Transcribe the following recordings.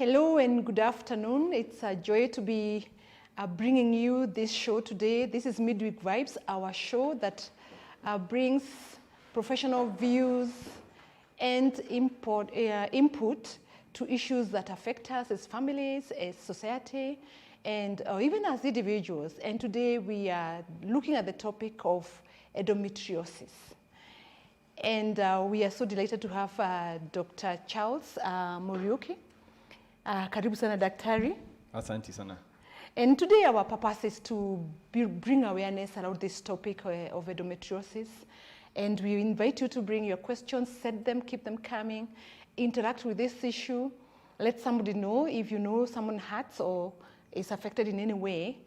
Hello and good afternoon. It's a joy to be bringing you this show today. This is Midweek Vibes, our show that brings professional views and input to issues that affect us as families, as society, and even as individuals. And today we are looking at the topic of endometriosis. And we are so delighted to have Dr. Charles Muriuki. Karibu sana daktari. Asante sana. And today our purpose is to bring awareness around this topic of endometriosis. And we invite you to bring your questions, set them, keep them coming, interact with this issue. Let somebody know if you know someone hurts or is affected in any way.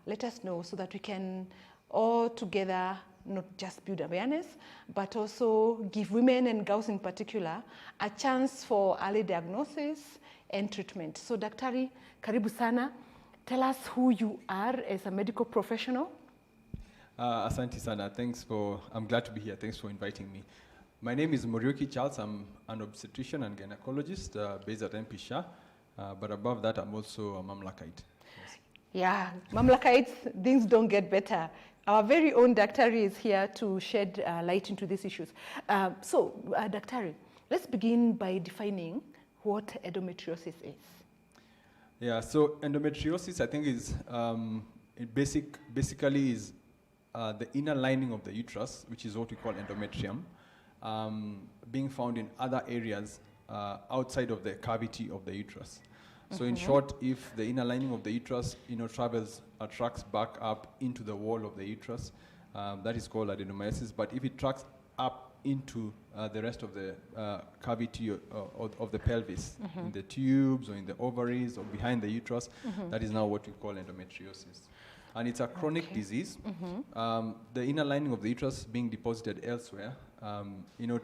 Let us know so that we can all together not just build awareness, but also give women and girls in particular a chance for early diagnosis and treatment. So Daktari, karibu sana. Tell us who you are as a medical professional. Asante sana. I'm glad to be here. Thanks for inviting me. My name is Muriuki Charles. I'm an obstetrician and gynecologist based at MP Shah. But above that, I'm also a mamlakite. Yes. Yeah, mamlakites, things don't get better. Our very own Daktari is here to shed light into these issues. So, Daktari, let's begin by defining what endometriosis is. Yeah, so endometriosis, I think, is basically is the inner lining of the uterus, which is what we call endometrium, being found in other areas outside of the cavity of the uterus. So in short, if the inner lining of the uterus, tracks back up into the wall of the uterus, that is called adenomyosis. But if it tracks up into the rest of the cavity of the pelvis, in the tubes or in the ovaries or behind the uterus, that is now what we call endometriosis. And it's a chronic disease. The inner lining of the uterus being deposited elsewhere,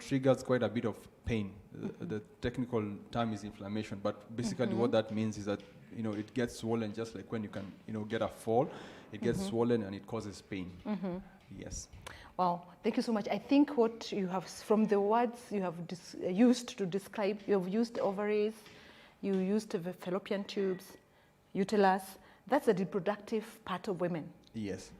triggers quite a bit of pain. The technical term is inflammation, but basically what that means is that, it gets swollen just like when you can, get a fall. It gets swollen and it causes pain. Yes. Wow, thank you so much. I think what you have, from the words you have used to describe, you have used ovaries, you used the fallopian tubes, uterus. That's the reproductive part of women. Yes.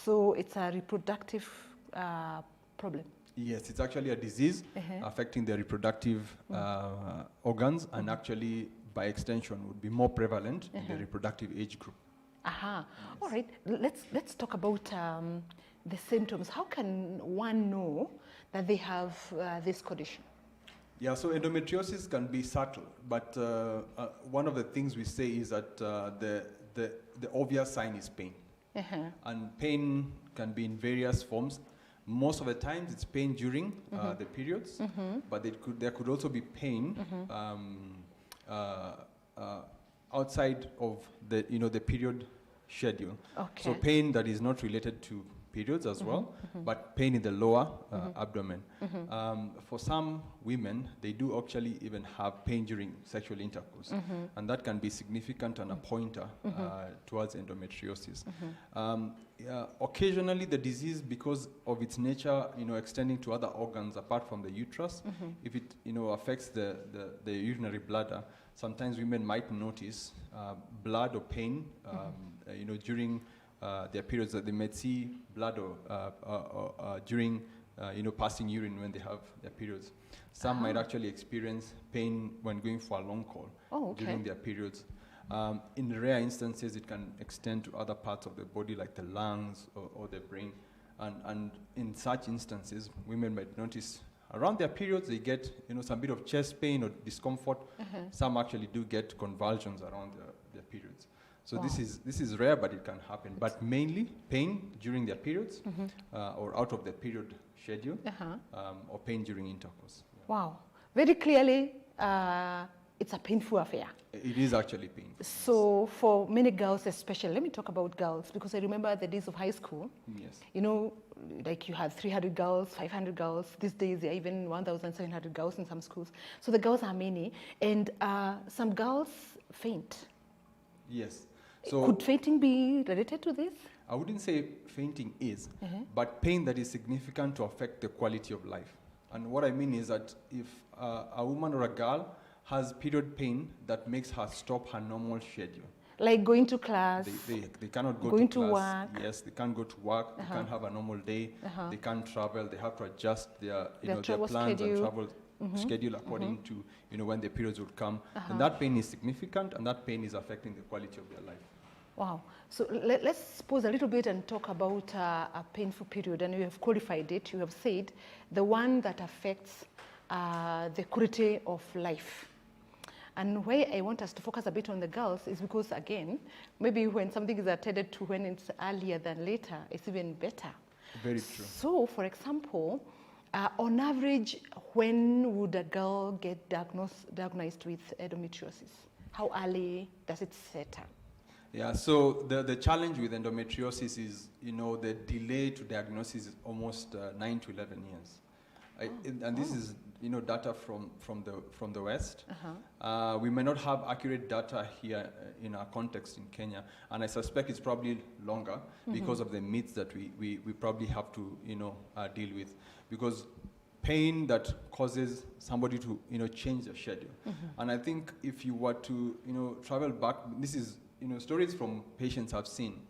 So it's a reproductive problem. Yes, it's actually a disease affecting the reproductive organs, and actually, by extension, would be more prevalent in the reproductive age group. Yes. All right. Let's talk about the symptoms. How can one know that they have this condition? Yeah, so endometriosis can be subtle, but one of the things we say is that the obvious sign is pain. And pain can be in various forms. Most of the times it's pain during the periods, but there could also be pain outside of the period schedule. Okay. So pain that is not related to periods as well, but pain in the lower abdomen. For some women, they do actually even have pain during sexual intercourse, and that can be significant and a pointer towards endometriosis. Occasionally, the disease, because of its nature, extending to other organs apart from the uterus, if it affects the urinary bladder, sometimes women might notice blood or pain during their periods, that they might see blood or during passing urine when they have their periods. Some might actually experience pain when going for a long call during their periods. In rare instances, it can extend to other parts of the body like the lungs or the brain. And in such instances, women might notice around their periods they get some bit of chest pain or discomfort. Some actually do get convulsions around their periods. So this is rare, but it can happen. But mainly pain during their periods or out of the period schedule or pain during intercourse. Yeah. Wow. Very clearly, it's a painful affair. It is actually painful. So for many girls especially, let me talk about girls, because I remember the days of high school. Yes. Like you had 300 girls, 500 girls. These days there are even 1,700 girls in some schools. So the girls are many. And some girls faint. Yes. So could fainting be related to this? I wouldn't say fainting is, but pain that is significant to affect the quality of life. And what I mean is that if a woman or a girl has period pain that makes her stop her normal schedule. Like going to class, They cannot go going to to class. work. Yes, they can't go to work. They can't have a normal day. They can't travel. They have to adjust their their travel plans schedule. and travel schedule according to when the periods would come. And that pain is significant, and that pain is affecting the quality of their life. Wow. So let's pause a little bit and talk about a painful period. And you have qualified it. You have said the one that affects the quality of life. And why I want us to focus a bit on the girls is because, again, maybe when something is attended to when it's earlier than later, it's even better. Very true. So, for example, on average, when would a girl get diagnosed with endometriosis? How early does it set up? Yeah, so the challenge with endometriosis is, the delay to diagnosis is almost 9 to 11 years. And this is, data from the West. We may not have accurate data here in our context in Kenya, and I suspect it's probably longer because of the myths that we probably have to, deal with. Because pain that causes somebody to, change their schedule. And I think if you were to, travel back, this is, stories from patients I've seen.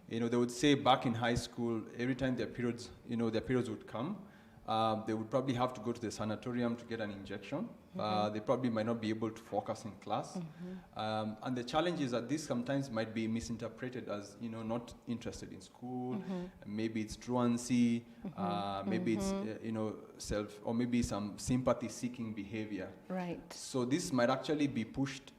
They would say back in high school, every time their periods would come, they would probably have to go to the sanatorium to get an injection. They probably might not be able to focus in class. And the challenge is that this sometimes might be misinterpreted as, not interested in school. Maybe it's truancy. Maybe it's, or maybe some sympathy-seeking behavior. Right. So this might actually be pushed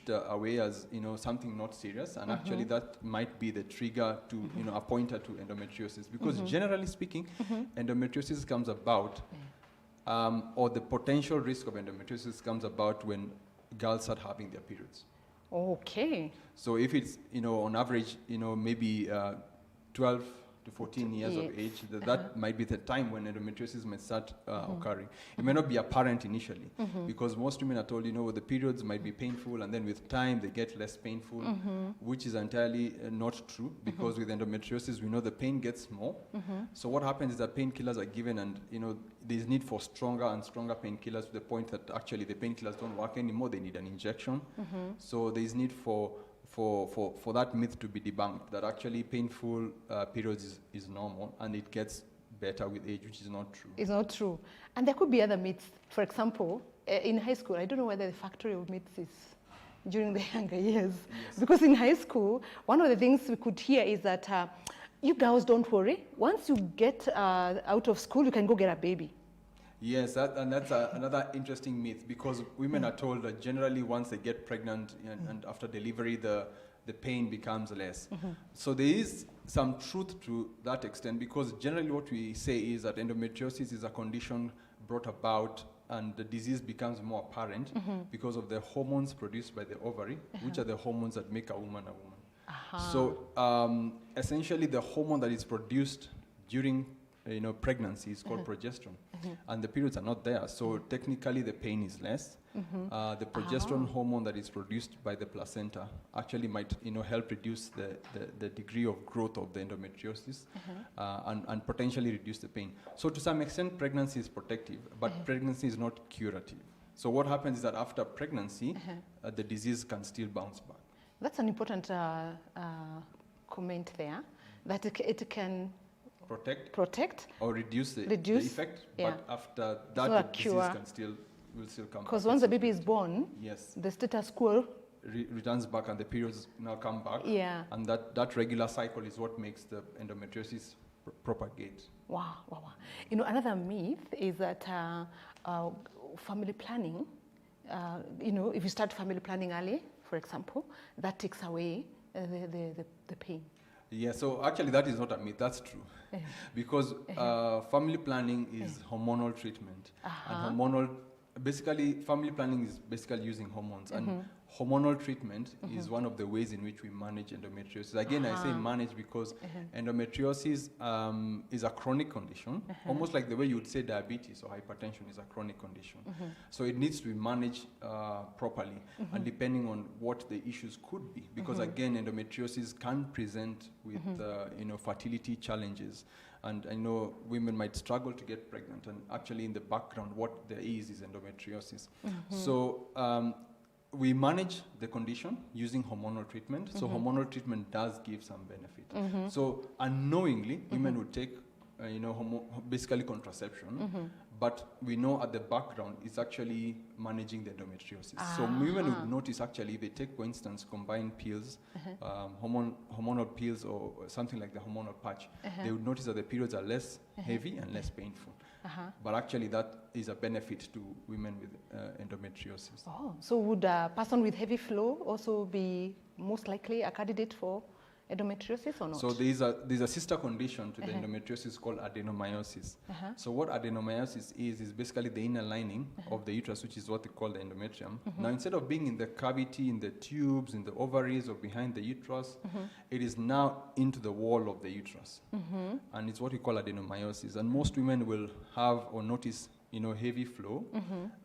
away as something not serious, and actually that might be the trigger to a pointer to endometriosis, because generally speaking, endometriosis comes about, or the potential risk of endometriosis comes about when girls start having their periods. Okay. So if it's on average maybe 12 to 14 years of age, that might be the time when endometriosis might start occurring. It may not be apparent initially, because most women are told, the periods might be painful, and then with time they get less painful, which is entirely not true, because with endometriosis we know the pain gets more. So what happens is that painkillers are given, and there's need for stronger and stronger painkillers to the point that actually the painkillers don't work anymore. They need an injection. So there's need for that myth to be debunked, that actually painful periods is normal and it gets better with age, which is not true. It's not true. And there could be other myths. For example, in high school, I don't know whether the factory of myths is during the younger years. Yes. Because in high school, one of the things we could hear is that you girls don't worry. Once you get out of school, you can go get a baby. Yes, and that's another interesting myth, because women are told that generally once they get pregnant and after delivery, the pain becomes less. So there is some truth to that extent, because generally what we say is that endometriosis is a condition brought about and the disease becomes more apparent because of the hormones produced by the ovary, which are the hormones that make a woman a woman. So essentially the hormone that is produced during pregnancy is called progesterone, and the periods are not there, so technically the pain is less. The progesterone hormone that is produced by the placenta actually might help reduce the degree of growth of the endometriosis and potentially reduce the pain. So to some extent pregnancy is protective, but pregnancy is not curative. So what happens is that after pregnancy the disease can still bounce back. That's an important comment there, that it can protect or reduce the effect, but after that the disease will still come. Because once the baby is born, the status quo returns back and the periods now come back. And that regular cycle is what makes the endometriosis propagate. Wow. Another myth is that family planning, if you start family planning early, for example, that takes away the pain. Yeah, so actually that is not a myth, that's true. Because family planning is hormonal treatment. And basically family planning is basically using hormones. And hormonal treatment is one of the ways in which we manage endometriosis. Again, I say manage because endometriosis is a chronic condition, almost like the way you would say diabetes or hypertension is a chronic condition. So it needs to be managed properly, and depending on what the issues could be, because again, endometriosis can present with fertility challenges. And I know women might struggle to get pregnant, and actually in the background, what there is endometriosis. So we manage the condition using hormonal treatment. So hormonal treatment does give some benefit. So unknowingly, women would take, basically contraception, but we know at the background it's actually managing the endometriosis. So women would notice actually if they take, for instance, combined pills, hormonal pills or something like the hormonal patch, they would notice that the periods are less heavy and less painful. But actually that is a benefit to women with endometriosis. Oh, so would a person with heavy flow also be most likely a candidate for endometriosis or not? So there's a sister condition to the endometriosis called adenomyosis. So what adenomyosis is basically the inner lining of the uterus, which is what they call the endometrium. Now instead of being in the cavity, in the tubes, in the ovaries or behind the uterus, it is now into the wall of the uterus. And it's what we call adenomyosis. And most women will have or notice heavy flow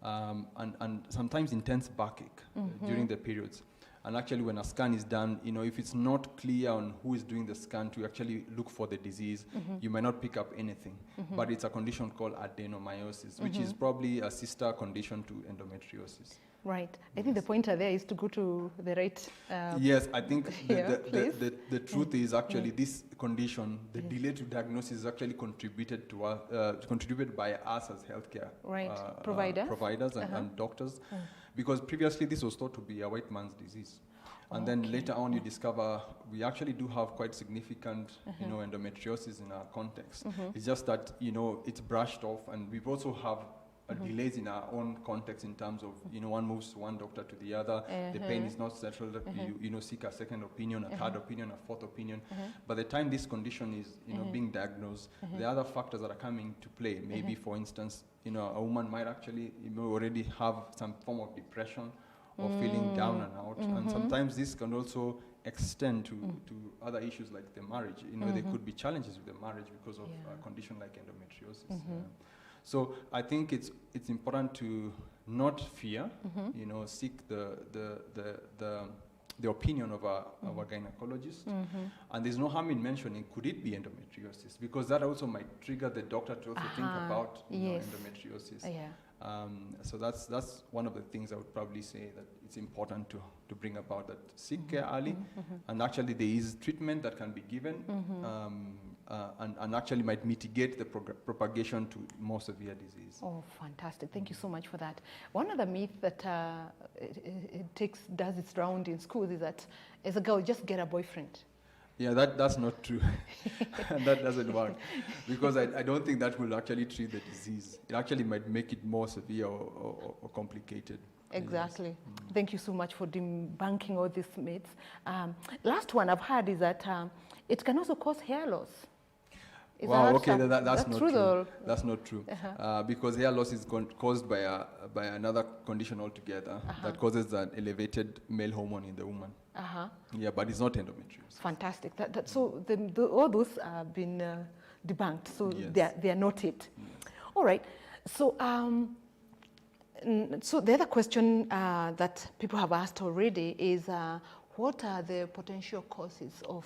and sometimes intense backache during the periods. And actually when a scan is done, if it's not clear on who is doing the scan to actually look for the disease, you might not pick up anything. But it's a condition called adenomyosis, which is probably a sister condition to endometriosis. Right. I think the pointer there is to go to the right. Yes, I think the truth is actually this condition, the delay to diagnosis is actually contributed by us as healthcare providers and doctors. Because previously this was thought to be a white man's disease. And then later on you discover we actually do have quite significant endometriosis in our context. It's just that it's brushed off, and we also have delays in our own context in terms of one moves one doctor to the other, the pain is not settled, you seek a second opinion, a third opinion, a fourth opinion. By the time this condition is being diagnosed, there are other factors that are coming to play. Maybe for instance, a woman might actually already have some form of depression or feeling down and out, and sometimes this can also extend to other issues like the marriage. There could be challenges with the marriage because of a condition like endometriosis. So I think it's important to not fear, seek the opinion of a gynecologist. And there's no harm in mentioning, could it be endometriosis? Because that also might trigger the doctor to also think about endometriosis. So that's one of the things I would probably say that it's important to bring about, that seek care early, and actually there is treatment that can be given, and actually might mitigate the propagation to more severe disease. Oh, fantastic. Thank you so much for that. One other myth that does its round in schools is that as a girl, just get a boyfriend. Yeah, that's not true. That doesn't work. Because I don't think that will actually treat the disease. It actually might make it more severe or complicated. Exactly. Yes. Thank you so much for debunking all these myths. Last one I've heard is that it can also cause hair loss. Wow, okay, that's not true. That's not true. Because hair loss is caused by another condition altogether that causes an elevated male hormone in the woman. Yeah, but it's not endometriosis. Fantastic. So all those have been debunked, so they are not it. All right. So so the other question that people have asked already is what are the potential causes of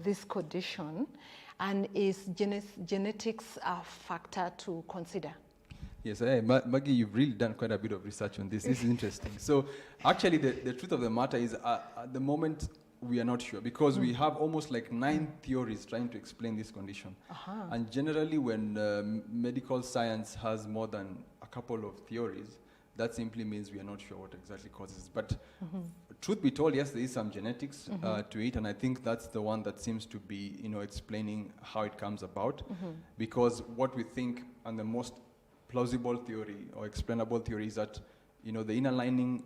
this condition, and is genetics a factor to consider? Yes, Maggie, you've really done quite a bit of research on this. This is interesting. So actually the truth of the matter is at the moment we are not sure, because we have almost like 9 theories trying to explain this condition. And generally when medical science has more than a couple of theories, that simply means we are not sure what exactly causes. But truth be told, yes, there is some genetics to it, and I think that's the one that seems to be, explaining how it comes about. Because what we think, and the most plausible theory or explainable theory, is that, the inner lining,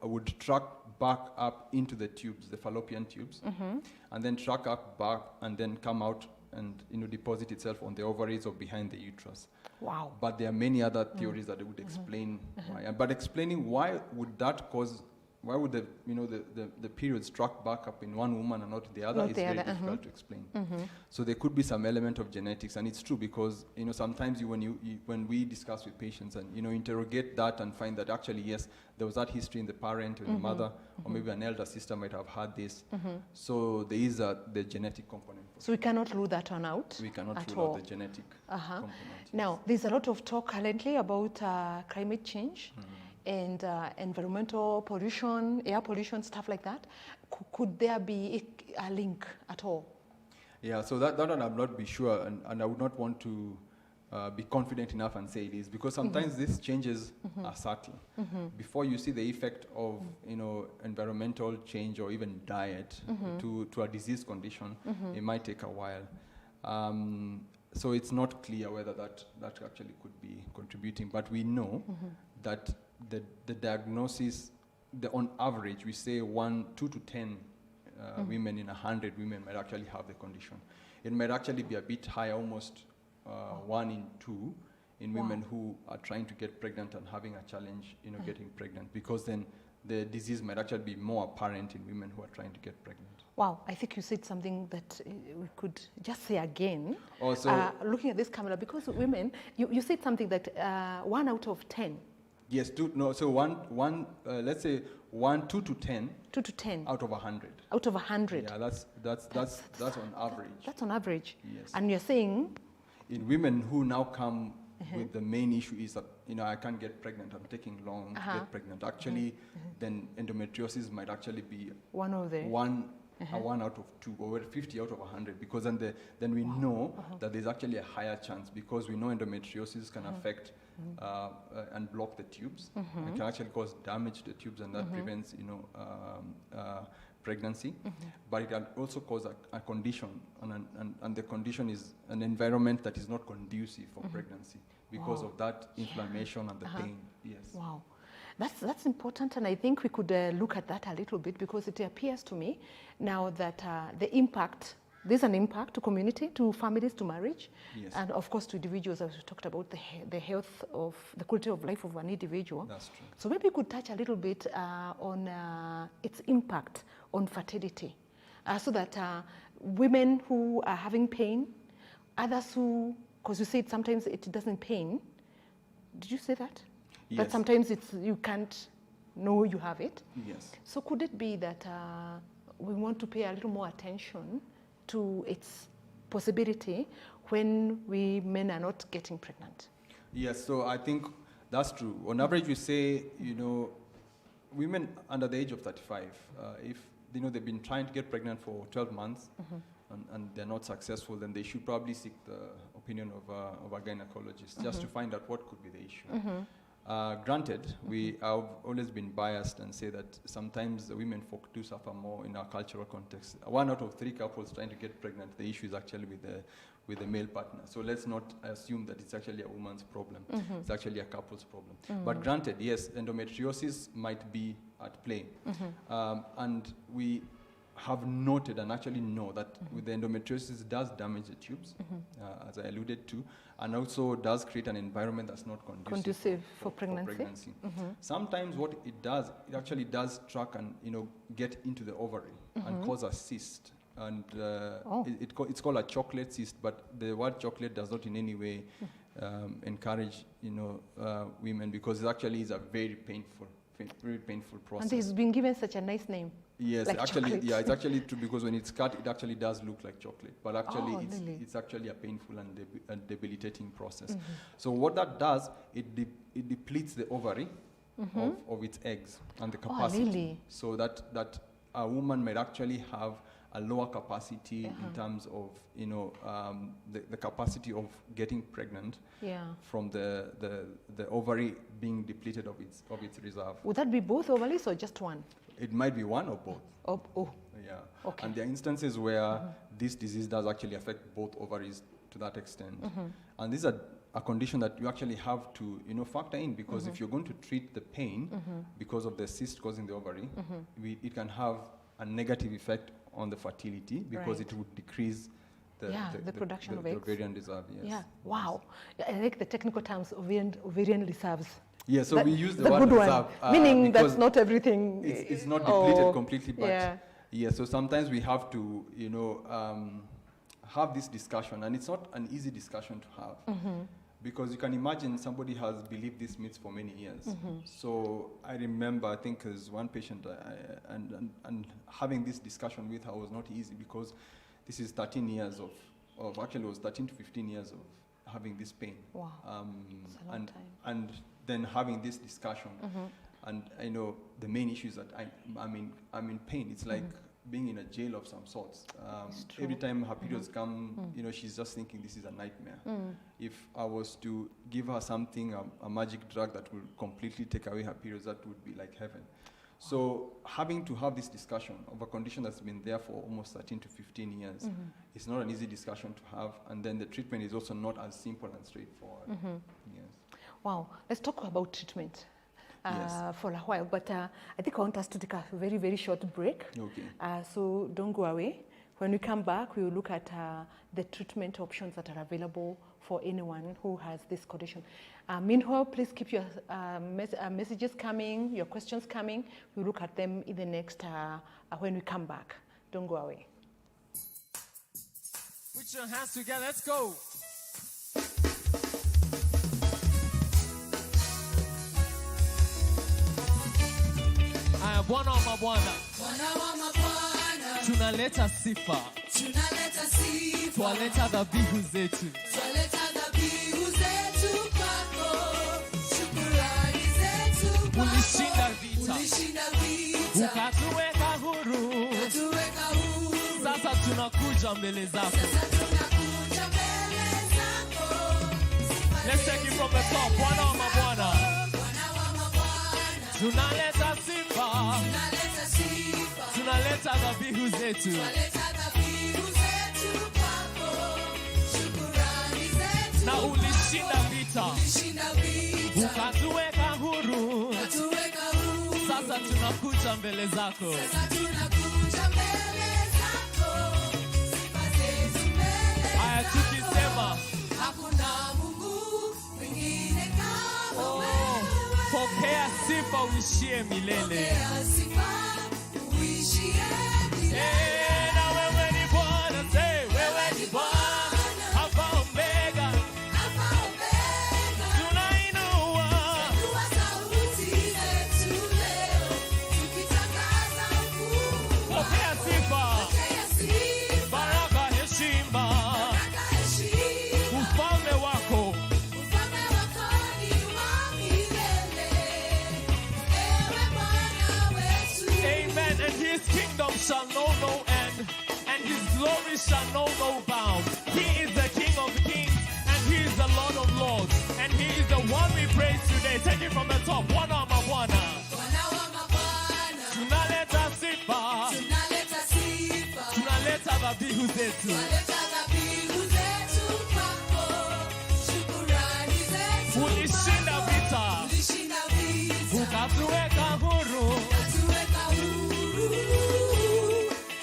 would track back up into the tubes, the fallopian tubes, and then track up back and then come out and deposit itself on the ovaries or behind the uterus. Wow. But there are many other theories that would explain why. But explaining why would that cause why would the periods track back up in one woman and not the other? Not It's the very other, difficult to explain. So there could be some element of genetics, and it's true because sometimes when we discuss with patients and interrogate that and find that actually yes, there was that history in the parent or in the mother, or maybe an elder sister might have had this. So there is the genetic component. So we cannot rule that one out. We cannot at rule all. out the genetic component. Now, there's a lot of talk currently about climate change and environmental pollution, air pollution, stuff like that. Could there be a link at all? Yeah, so that one I'm not be sure, and I would not want to be confident enough and say it is, because sometimes these changes are subtle. Before you see the effect of environmental change or even diet to a disease condition, it might take a while. So it's not clear whether that actually could be contributing, but we know that the diagnosis, on average, we say 2 to 10 women in 100 women might actually have the condition. It might actually be a bit higher, almost 1 in 2 in women who are trying to get pregnant and having a challenge, getting pregnant, because then the disease might actually be more apparent in women who are trying to get pregnant. Wow, I think you said something that we could just say again. Also, looking at this camera, because women, you said something that 1 out of 10. Yes, so let's say 2 to 10. 2 to 10. Out of 100. Out of 100. Yeah, that's on average. That's on average. Yes. And you're saying? In women who now come with the main issue is that, I can't get pregnant, I'm taking long to get pregnant. Actually, then endometriosis might actually be one out of 2, or 50 out of 100, because then we know that there's actually a higher chance, because we know endometriosis can affect and block the tubes. It can actually cause damage to the tubes, and that prevents pregnancy. But it can also cause a condition, and the condition is an environment that is not conducive for pregnancy because of that inflammation and the pain. Yes. Wow. That's important, and I think we could look at that a little bit, because it appears to me now that there's an impact to community, to families, to marriage, and of course to individuals, as we talked about the health of the quality of life of an individual. That's true. So maybe you could touch a little bit on its impact on fertility, so that women who are having pain, others who, because you said sometimes it doesn't pain. Did you say that? Yes. That sometimes you can't know you have it. Yes. So could it be that we want to pay a little more attention to its possibility when we men are not getting pregnant? Yes, so I think that's true. On average, we say, women under the age of 35, if they've been trying to get pregnant for 12 months and they're not successful, then they should probably seek the opinion of a gynecologist just to find out what could be the issue. Granted, we have always been biased and say that sometimes the women folk do suffer more in our cultural context. 1 out of 3 couples trying to get pregnant, the issue is actually with the male partner. So let's not assume that it's actually a woman's problem. It's actually a couple's problem. But granted, yes, endometriosis might be at play. And we have noted and actually know that with the endometriosis it does damage the tubes, as I alluded to, and also does create an environment that's not conducive for pregnancy. Sometimes what it does, it actually does track and get into the ovary and cause a cyst. And it's called a chocolate cyst, but the word chocolate does not in any way encourage women, because it actually is a very painful process. And it's been given such a nice name. Yes, like actually, chocolate. yeah, it's actually true, because when it's cut, it actually does look like chocolate, but actually it's actually a painful and debilitating process. So what that does, it depletes the ovary of its eggs and the capacity. Really? So that a woman might actually have a lower capacity in terms of the capacity of getting pregnant from the ovary being depleted of its reserve. Would that be both ovaries or just one? It might be one or both. Yeah. Okay. And there are instances where this disease does actually affect both ovaries to that extent. And this is a condition that you actually have to factor in, because if you're going to treat the pain because of the cyst causing the ovary, it can have a negative effect on the fertility, because it would decrease the production of eggs. The ovarian reserve, yes. Yeah, wow. I like the technical terms, ovarian reserves. Yeah, so we use the the word good reserve. one, meaning because that's not everything. it's not depleted completely, but yeah. so sometimes we have to, have this discussion, and it's not an easy discussion to have. Because you can imagine somebody has believed these myths for many years. So I remember, I think as one patient, and having this discussion with her was not easy, because this is 13 years of actually it was 13 to 15 years of having this pain. Wow. That's a long time. And then having this discussion, and I know the main issue is that I'm in pain. It's like being in a jail of some sorts. Every time her periods come, she's just thinking this is a nightmare. If I was to give her something, a magic drug that will completely take away her periods, that would be like heaven. So having to have this discussion of a condition that's been there for almost 13 to 15 years, it's not an easy discussion to have, and then the treatment is also not as simple and straightforward. Yes. Wow, let's talk about treatment. Yes. For a while, but I think I want us to take a very, very short break. Okay. So don't go away. When we come back, we will look at the treatment options that are available for anyone who has this condition. Meanwhile, please keep your messages coming, your questions coming. We'll look at them in the next, when we come back. Don't go away. Put your hands together, let's go. Bwana wa mabwana, tunaleta sifa, twaleta dhabihu zetu kwako, ulishinda vita, ukatuweka huru, sasa tunakuja mbele zako. Let's take it from the top. Bwana wa mabwana, tunaleta sifa, tunaleta dhabihu zetu na ulishinda vita, ukatuweka huru, sasa tunakuja mbele zako. Aya, tukisema hakuna Mungu mwingine kama wewe. Pokea sifa uishie milele. Na wewe ni Bwana, say wewe ni Bwana, Alpha Omega. Tunainua sauti zetu leo, tukitangaza ukuu. Pokea sifa, baraka, heshima, ufalme wako. And his kingdom shall know no end, and his glory shall know no bound. He is the King of kings, and he is the Lord of lords, and he is the one we praise today. Take it from the top. Bwana wa mabwana, tunaleta sifa, tunaleta dhabihu zetu, ulishinda vita, ukatuweka huru,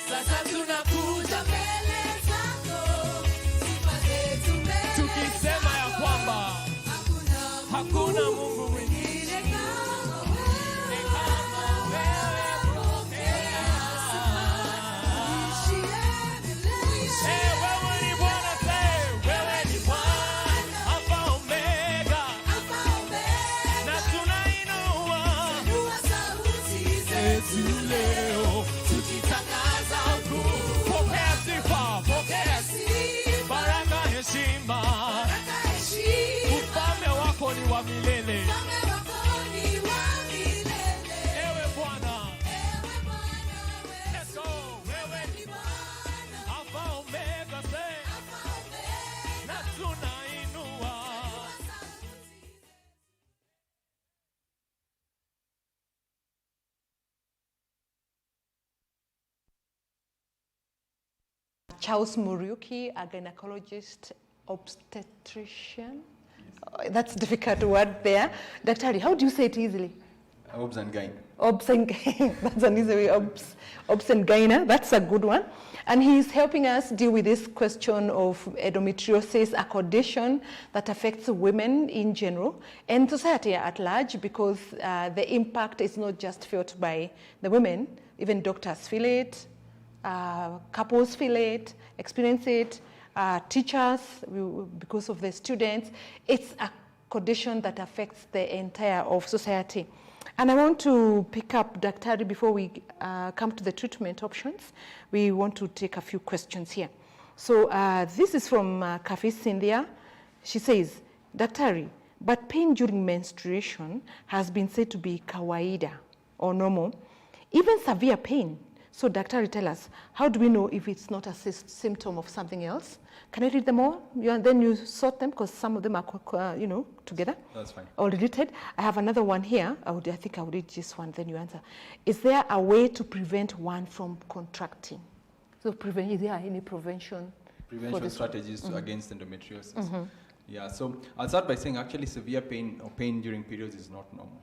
sasa tunakuja mbele zako, tukisema ya kwamba hakuna Mungu mwingine kama wewe. Wewe ni Bwana, wewe ni Bwana, Alpha Omega, na tunainua sauti zetu leo, tukitangaza ukuu. Pokea sifa, baraka, heshima, ufalme wako ni wa milele. Ewe Bwana, let's go. Wewe ni Alpha Omega, say, na tunainua. Charles Muriuki, a gynecologist, obstetrician. That's a difficult word there. Daktari, how do you say it easily? Obs and Gain. Obs and that's an easy way. Obs and Gainer, that's a good one. And he's helping us deal with this question of endometriosis, a condition that affects women in general and society at large, because the impact is not just felt by the women, even doctors feel it, couples feel it, experience it, teachers, because of the students. It's a condition that affects the entire of society. And I want to pick up Daktari before we come to the treatment options. We want to take a few questions here. So this is from Kafi Cynthia. She says, Daktari, but pain during menstruation has been said to be kawaida or normal, even severe pain. So Daktari, tell us, how do we know if it's not a symptom of something else? Can I read them all? And then you sort them, because some of them are, together. That's fine. Or related. I have another one here. I think I'll read this one, then you answer. Is there a way to prevent one from contracting? So is there any prevention strategies against endometriosis? Yeah, so I'll start by saying actually severe pain or pain during periods is not normal.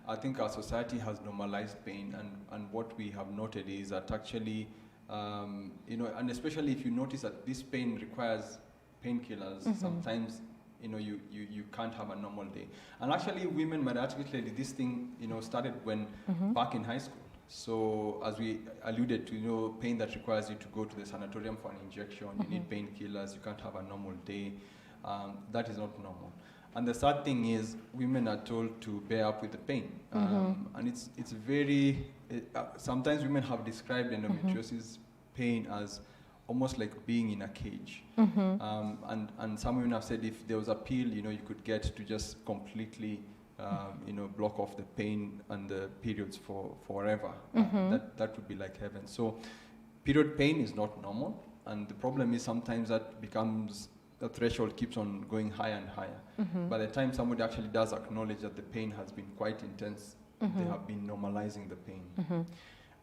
I think our society has normalized pain, and what we have noted is that actually, and especially if you notice that this pain requires painkillers, sometimes, you can't have a normal day. And actually, women might articulate this thing, started when back in high school. So as we alluded to, pain that requires you to go to the sanatorium for an injection, you need painkillers, you can't have a normal day. That is not normal. And the sad thing is, women are told to bear up with the pain. And it's very, sometimes women have described endometriosis pain as almost like being in a cage. And some women have said if there was a pill, you could get to just completely, block off the pain and the periods for forever. That would be like heaven. So period pain is not normal. And the problem is sometimes that becomes, the threshold keeps on going higher and higher. By the time somebody actually does acknowledge that the pain has been quite intense, they have been normalizing the pain.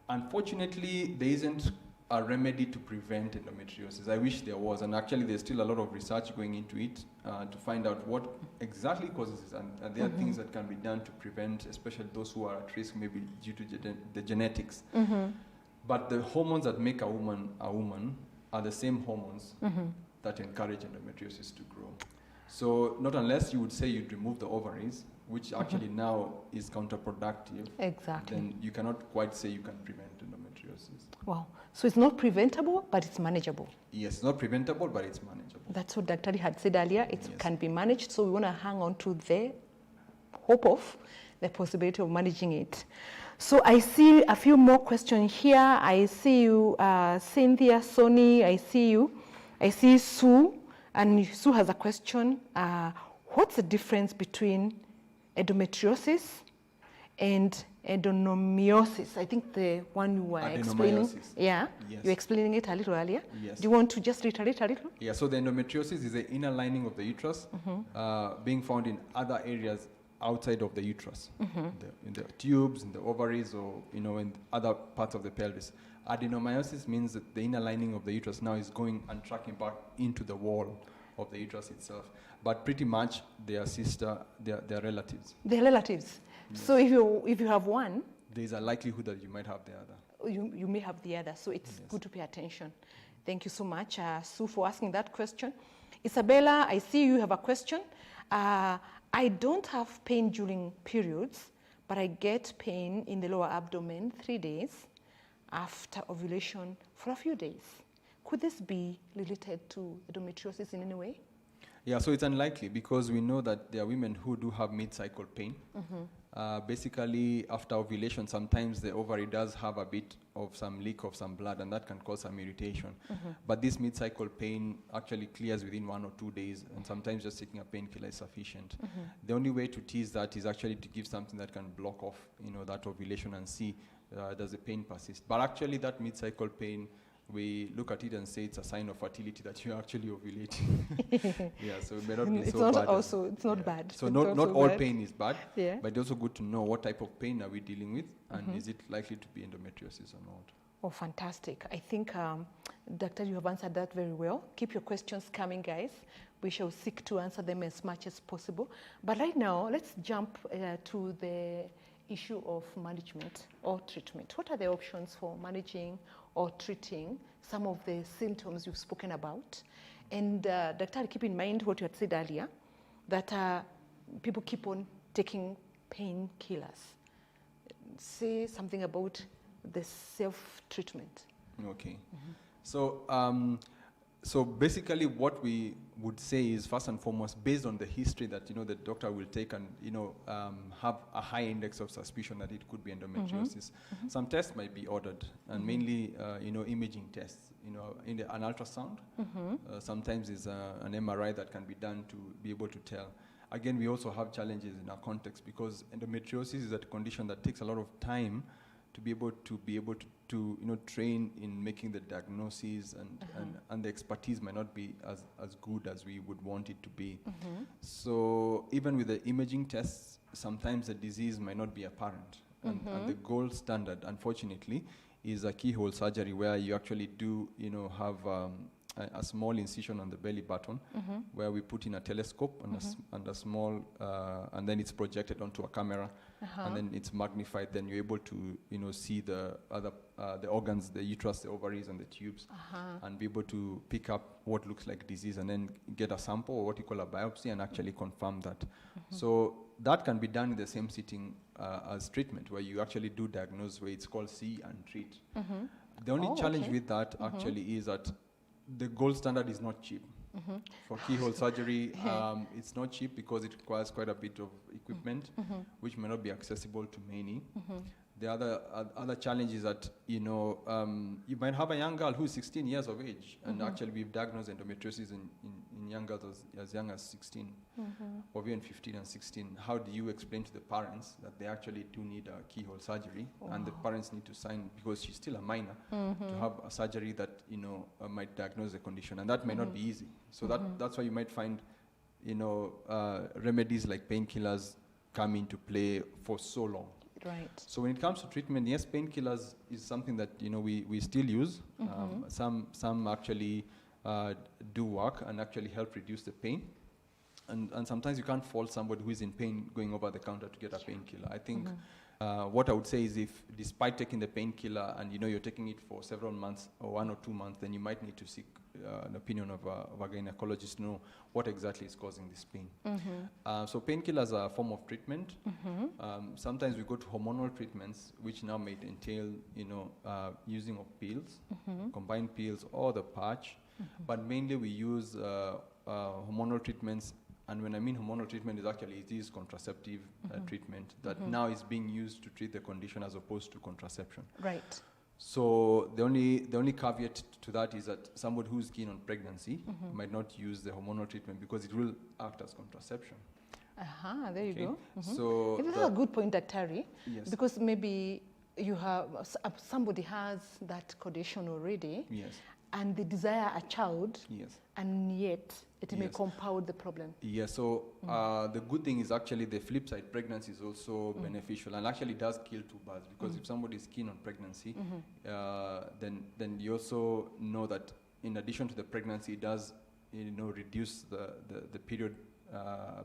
Unfortunately, there isn't a remedy to prevent endometriosis. I wish there was, and actually there's still a lot of research going into it to find out what exactly causes it, and there are things that can be done to prevent, especially those who are at risk, maybe due to the genetics. But the hormones that make a woman are the same hormones that encourage endometriosis to grow. So not unless you would say you'd remove the ovaries, which actually now is counterproductive, then you cannot quite say you can prevent endometriosis. Wow. So it's not preventable, but it's manageable. Yes, it's not preventable, but it's manageable. That's what Dr. had said earlier. It can be managed, so we want to hang on to the hope of the possibility of managing it. So I see a few more questions here. I see you, Cynthia, Sony, I see you. I see Sue, and Sue has a question. What's the difference between endometriosis and endomyosis? I think the one you were explaining. Yeah, you were explaining it a little earlier. Yes. Do you want to just reiterate a little? Yeah, so the endometriosis is the inner lining of the uterus, being found in other areas outside of the uterus, in the tubes, in the ovaries, or in other parts of the pelvis. Adenomyosis means that the inner lining of the uterus now is going and tracking back into the wall of the uterus itself. But pretty much they are relatives. They're relatives. Yes. So if you have one, there's a likelihood that you might have the other. You may have the other, so it's good to pay attention. Thank you so much, Sue, for asking that question. Isabella, I see you have a question. I don't have pain during periods, but I get pain in the lower abdomen 3 days after ovulation for a few days. Could this be related to endometriosis in any way? Yeah, so it's unlikely because we know that there are women who do have mid-cycle pain. Basically, after ovulation, sometimes the ovary does have a bit of some leak of some blood, and that can cause some irritation. But this mid-cycle pain actually clears within 1 or 2 days, and sometimes just taking a painkiller is sufficient. The only way to tease that is actually to give something that can block off, that ovulation and see does the pain persist. But actually, that mid-cycle pain, we look at it and say it's a sign of fertility that you're actually ovulating. Yeah, so it may not be so bad. It's not bad. So not all pain is bad, but it's also good to know what type of pain are we dealing with, and is it likely to be endometriosis or not. Oh, fantastic. I think, Doctor, you have answered that very well. Keep your questions coming, guys. We shall seek to answer them as much as possible. But right now, let's jump to the issue of management or treatment. What are the options for managing or treating some of the symptoms you've spoken about? And Dr. keep in mind what you had said earlier, that people keep on taking painkillers. Say something about the self-treatment. Okay. So basically what we would say is, first and foremost, based on the history that, the doctor will take and, have a high index of suspicion that it could be endometriosis. Some tests might be ordered, and mainly, imaging tests, in an ultrasound. Sometimes it's an MRI that can be done to be able to tell. Again, we also have challenges in our context because endometriosis is a condition that takes a lot of time to be able to train in making the diagnosis, and the expertise might not be as good as we would want it to be. So even with the imaging tests, sometimes the disease might not be apparent. And the gold standard, unfortunately, is a keyhole surgery where you actually do, have a small incision on the belly button, where we put in a telescope and a small, and then it's projected onto a camera, and then it's magnified. Then you're able to, see the other, the organs, the uterus, the ovaries, and the tubes, and be able to pick up what looks like disease, and then get a sample, or what you call a biopsy, and actually confirm that. So that can be done in the same sitting as treatment, where you actually do diagnose, where it's called see and treat. The only challenge with that actually is that the gold standard is not cheap. For keyhole surgery, it's not cheap because it requires quite a bit of equipment, which may not be accessible to many. The other challenge is that, you might have a young girl who's 16 years of age, and actually we've diagnosed endometriosis in young girls as young as 16, or even 15 and 16. How do you explain to the parents that they actually do need a keyhole surgery, and the parents need to sign, because she's still a minor, to have a surgery that, might diagnose the condition, and that may not be easy. So that's why you might find, remedies like painkillers come into play for so long. Right. So when it comes to treatment, yes, painkillers is something that we still use. Some actually do work and actually help reduce the pain. And sometimes you can't fault somebody who is in pain going over the counter to get a painkiller. I think what I would say is, if despite taking the painkiller and you're taking it for several months or 1 or 2 months, then you might need to seek an opinion of a gynecologist to know what exactly is causing this pain. So painkillers are a form of treatment. Sometimes we go to hormonal treatments, which now may entail using of pills, combined pills, or the patch. But mainly we use hormonal treatments. And when I mean hormonal treatment, it is contraceptive treatment that now is being used to treat the condition as opposed to contraception. Right. So the only caveat to that is that somebody who's keen on pregnancy might not use the hormonal treatment because it will act as contraception. There you go. So this is a good point, Daktari. Yes. Because maybe you have somebody has that condition already. Yes. And they desire a child. Yes. And yet it may compound the problem. Yeah, so the good thing is actually the flip side, pregnancy is also beneficial, and actually does kill two birds, because if somebody is keen on pregnancy, then you also know that in addition to the pregnancy, it does reduce the period,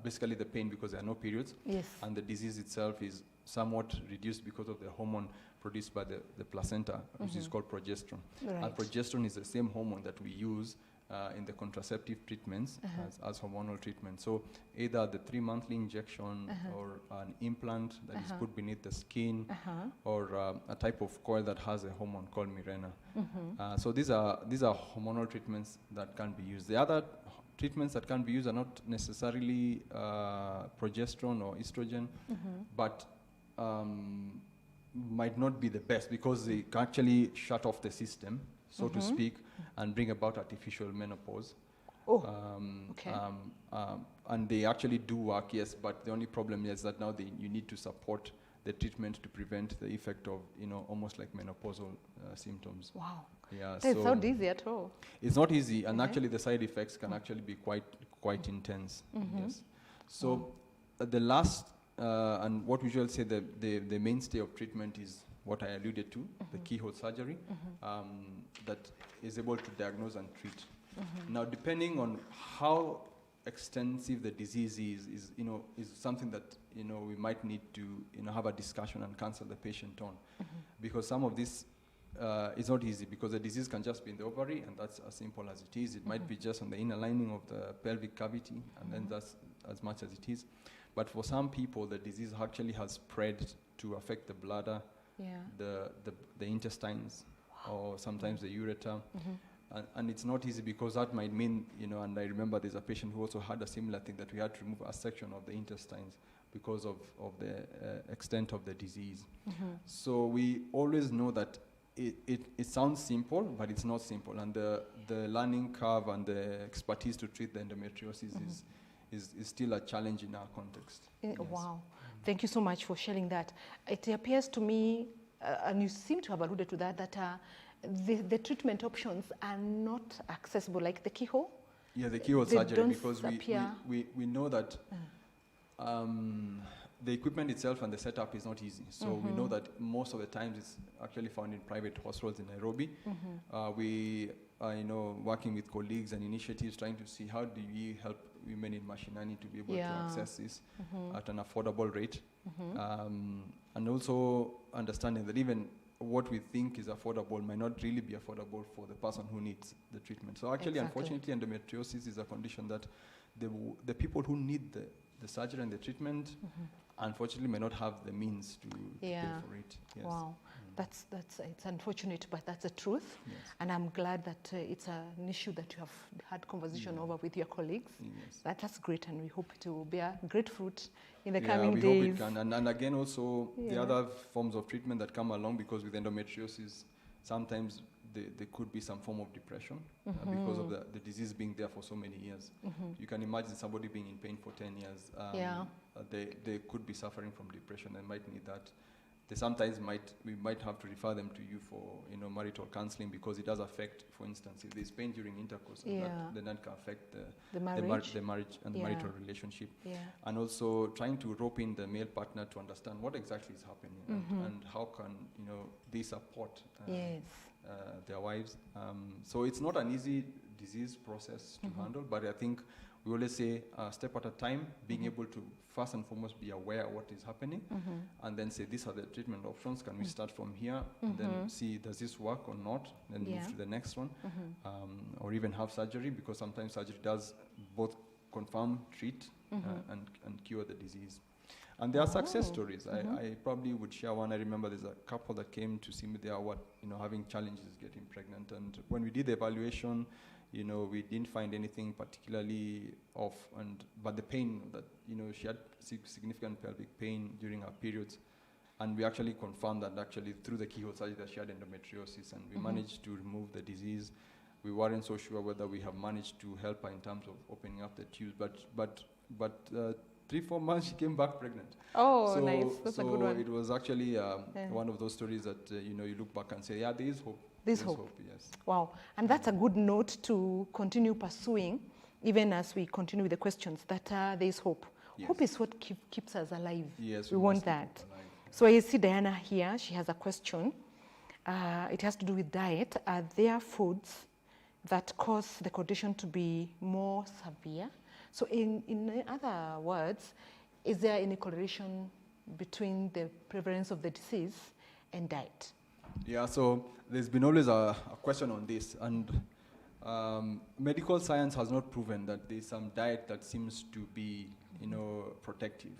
basically the pain, because there are no periods. Yes. And the disease itself is somewhat reduced because of the hormone produced by the placenta, which is called progesterone. Right. And progesterone is the same hormone that we use in the contraceptive treatments as hormonal treatment. So either the 3-monthly injection or an implant that is put beneath the skin, or a type of coil that has a hormone called Mirena. So these are hormonal treatments that can be used. The other treatments that can be used are not necessarily progesterone or estrogen, but might not be the best, because they can actually shut off the system, so to speak, and bring about artificial menopause. Okay. And they actually do work, yes, but the only problem is that now you need to support the treatment to prevent the effect of, almost like menopausal symptoms. Wow. Yeah, That's not easy at all. It's not easy, and actually the side effects can actually be quite intense. Yes. So the last, and what we usually say the mainstay of treatment is what I alluded to, the keyhole surgery, that is able to diagnose and treat. Now, depending on how extensive the disease is something that we might need to have a discussion and counsel the patient on, because some of this is not easy, because the disease can just be in the ovary, and that's as simple as it is. It might be just on the inner lining of the pelvic cavity, and then that's as much as it is. But for some people, the disease actually has spread to affect the bladder, the intestines, or sometimes the ureter. And it's not easy, because that might mean, and I remember there's a patient who also had a similar thing, that we had to remove a section of the intestines because of the extent of the disease. So we always know that it sounds simple, but it's not simple. And the learning curve and the expertise to treat the endometriosis is still a challenge in our context. Yes. Wow. Thank you so much for sharing that. It appears to me, and you seem to have alluded to that, that the treatment options are not accessible, like the keyhole? Yeah, the keyhole surgery, because we know that the equipment itself and the setup is not easy. So we know that most of the times it's actually found in private hospitals in Nairobi. We are working with colleagues and initiatives trying to see how do we help women in Mashinani to be able to access this at an affordable rate. And also understanding that even what we think is affordable might not really be affordable for the person who needs the treatment. So actually, unfortunately, endometriosis is a condition that the people who need the surgery and the treatment, unfortunately, may not have the means to pay for it. Yes. Wow. That's it's unfortunate, but that's the truth. Yes. And I'm glad that it's an issue that you have had conversation over with your colleagues. Yes. That's great, and we hope it will bear great fruit in the coming days. We hope it can. And again, also the other forms of treatment that come along, because with endometriosis, sometimes there could be some form of depression because of the disease being there for so many years. You can imagine somebody being in pain for 10 years. They could be suffering from depression and might need that. They sometimes we might have to refer them to you for marital counseling, because it does affect, for instance, if there's pain during intercourse, then that can affect the marriage and the marital relationship. And also trying to rope in the male partner to understand what exactly is happening and how can they support their wives. So it's not an easy disease process to handle, but I think we always say a step at a time, being able to first and foremost be aware of what is happening, and then say these are the treatment options. Can we start from here and then see does this work or not, then move to the next one, or even have surgery, because sometimes surgery does both confirm, treat, and cure the disease. And there are success stories. I probably would share one. I remember there's a couple that came to see me. They are having challenges getting pregnant, and when we did the evaluation, we didn't find anything particularly off, but the pain that, she had significant pelvic pain during her periods, and we actually confirmed that actually through the keyhole surgery that she had endometriosis, and we managed to remove the disease. We weren't so sure whether we have managed to help her in terms of opening up the tubes, but 3-4 months she came back pregnant. Oh, nice. That's a good one. It was actually one of those stories that you look back and say, there is hope. There's hope. Yes. Wow. And that's a good note to continue pursuing, even as we continue with the questions, that there is hope. Yes. Hope is what keeps us alive. Yes, we want that. So I see Diana here. She has a question. It has to do with diet. Are there foods that cause the condition to be more severe? So in other words, is there any correlation between the prevalence of the disease and diet? Yeah, so there's been always a question on this, and medical science has not proven that there's some diet that seems to be, protective.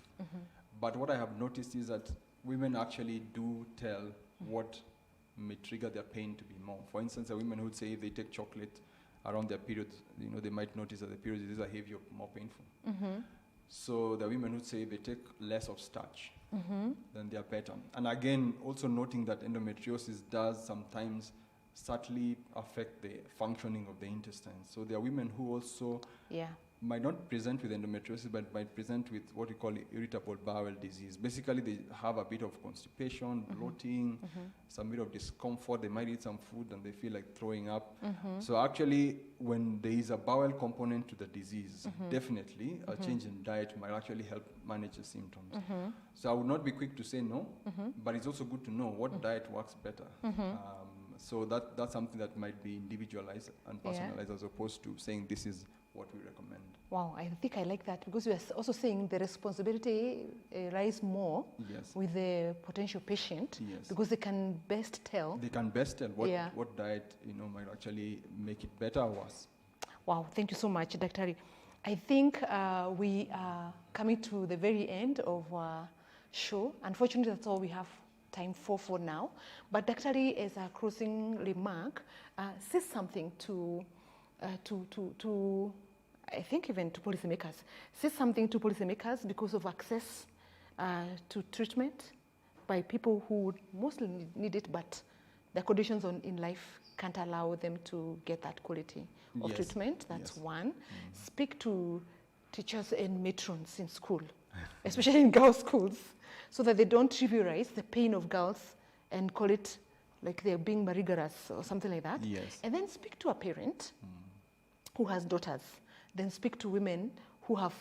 But what I have noticed is that women actually do tell what may trigger their pain to be more. For instance, a woman who would say if they take chocolate around their periods, they might notice that the periods is either heavier or more painful. So the women who say if they take less of starch, then they are better. And again, also noting that endometriosis does sometimes subtly affect the functioning of the intestines. So there are women who also might not present with endometriosis, but might present with what we call irritable bowel disease. Basically, they have a bit of constipation, bloating, some bit of discomfort. They might eat some food and they feel like throwing up. So actually, when there is a bowel component to the disease, definitely a change in diet might actually help manage the symptoms. So I would not be quick to say no, but it's also good to know what diet works better. So that's something that might be individualized and personalized, as opposed to saying this is what we recommend. Wow, I think I like that, because we are also saying the responsibility lies more Yes. with the potential patient, Yes. because they can best tell. They can best tell what, Yeah. what diet, might actually make it better or worse. Wow, thank you so much, Dr. I think we are coming to the very end of our show. Unfortunately, that's all we have time for now. But Dr. as a closing remark, say something to I think even to policymakers. Say something to policymakers because of access to treatment by people who would mostly need it, but their conditions in life can't allow them to get that quality of Yes. treatment. That's Yes. one. Speak to teachers and matrons in school, especially in girls' schools, so that they don't trivialize the pain of girls and call it like they're being rigorous or something like that. Yes. And then speak to a parent who has daughters. Then speak to women who have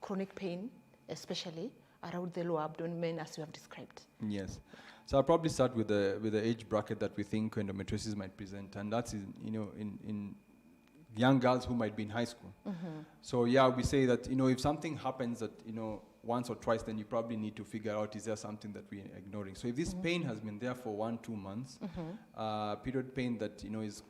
chronic pain, especially around the lower abdomen, as you have described. Yes. So I'll probably start with the age bracket that we think endometriosis might present, and that's in young girls who might be in high school. So yeah, we say that if something happens that once or twice, then you probably need to figure out, is there something that we're ignoring? So if this pain has been there for 1-2 months, period pain that is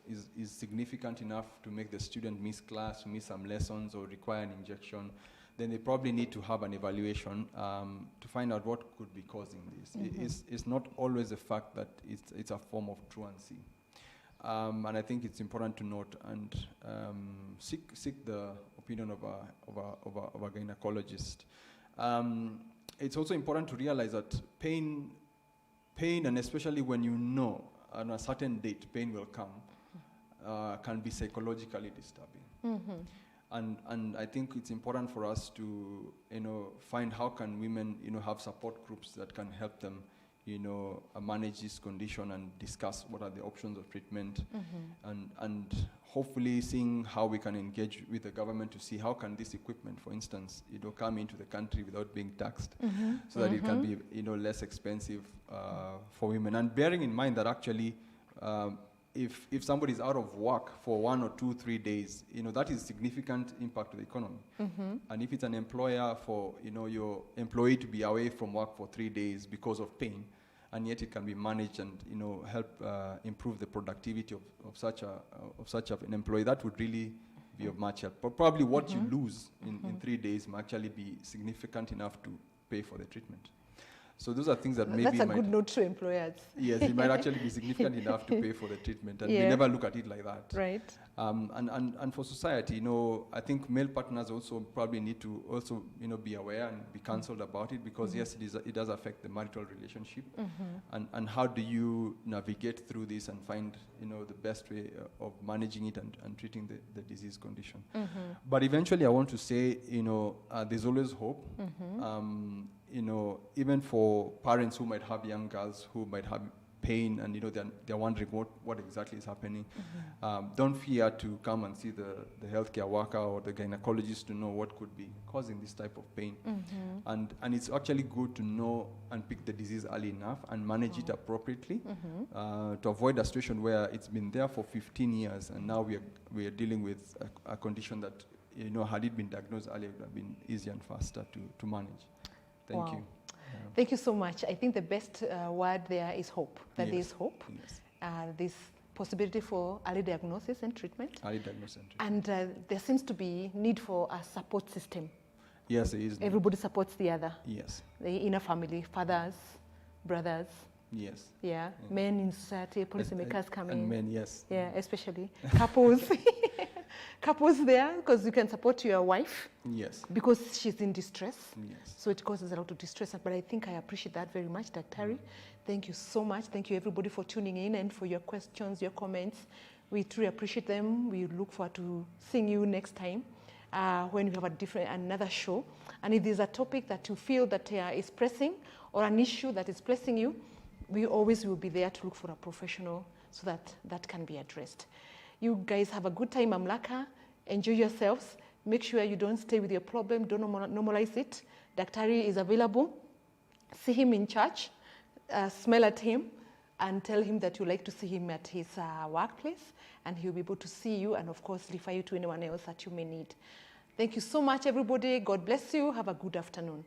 significant enough to make the student miss class, miss some lessons, or require an injection, then they probably need to have an evaluation to find out what could be causing this. It's not always the fact that it's a form of truancy. And I think it's important to note and seek the opinion of a gynecologist. It's also important to realize that pain, and especially when on a certain date pain will come, can be psychologically disturbing. And I think it's important for us to find how can women have support groups that can help them manage this condition and discuss what are the options of treatment, and hopefully seeing how we can engage with the government to see how can this equipment, for instance, come into the country without being taxed, so that it can be less expensive for women. And bearing in mind that actually if somebody is out of work for 1 or 2, 3 days, that is significant impact to the economy. And if it's an employer for your employee to be away from work for 3 days because of pain, and yet it can be managed and help improve the productivity of such an employee, that would really be of much help. But probably what you lose in 3 days might actually be significant enough to pay for the treatment. So those are things that maybe That's a good note to employers. Yes, it might actually be significant enough to pay for the treatment, and we Yeah. never look at it like that. Right. And for society, I think male partners also probably need to also be aware and be counseled about it, because yes, it does affect the marital relationship. And how do you navigate through this and find the best way of managing it and treating the disease condition. But eventually, I want to say there's always hope. Even for parents who might have young girls who might have pain and they're wondering what exactly is happening, don't fear to come and see the healthcare worker or the gynecologist to know what could be causing this type of pain. And it's actually good to know and pick the disease early enough and manage it appropriately, to avoid a situation where it's been there for 15 years and now we are dealing with a condition that had it been diagnosed earlier, it would have been easier and faster to manage. Thank you. Thank you so much. I think the best word there is hope. That there is hope. Yes. This possibility for early diagnosis and treatment. Early diagnosis and treatment. And there seems to be need for a support system. Yes, it is. Everybody supports the other. Yes. The inner family, fathers, brothers. Yes. Yeah. Men in society, policymakers come in. And men, yes. Yeah, especially couples. Couples there, because you can support your wife. Yes. Because she's in distress. Yes. So it causes a lot of distress. But I think I appreciate that very much, Dr. Thank you so much. Thank you, everybody, for tuning in and for your questions, your comments. We truly appreciate them. We look forward to seeing you next time when we have another show. And if there's a topic that you feel that is pressing or an issue that is pressing you, we always will be there to look for a professional so that that can be addressed. You guys have a good time, Mamlaka. Enjoy yourselves. Make sure you don't stay with your problem. Don't normalize it. Dr. is available. See him in church. Smile at him. and tell him that you like to see him at his workplace, and he'll be able to see you and, of course, refer you to anyone else that you may need. Thank you so much, everybody. God bless you. Have a good afternoon.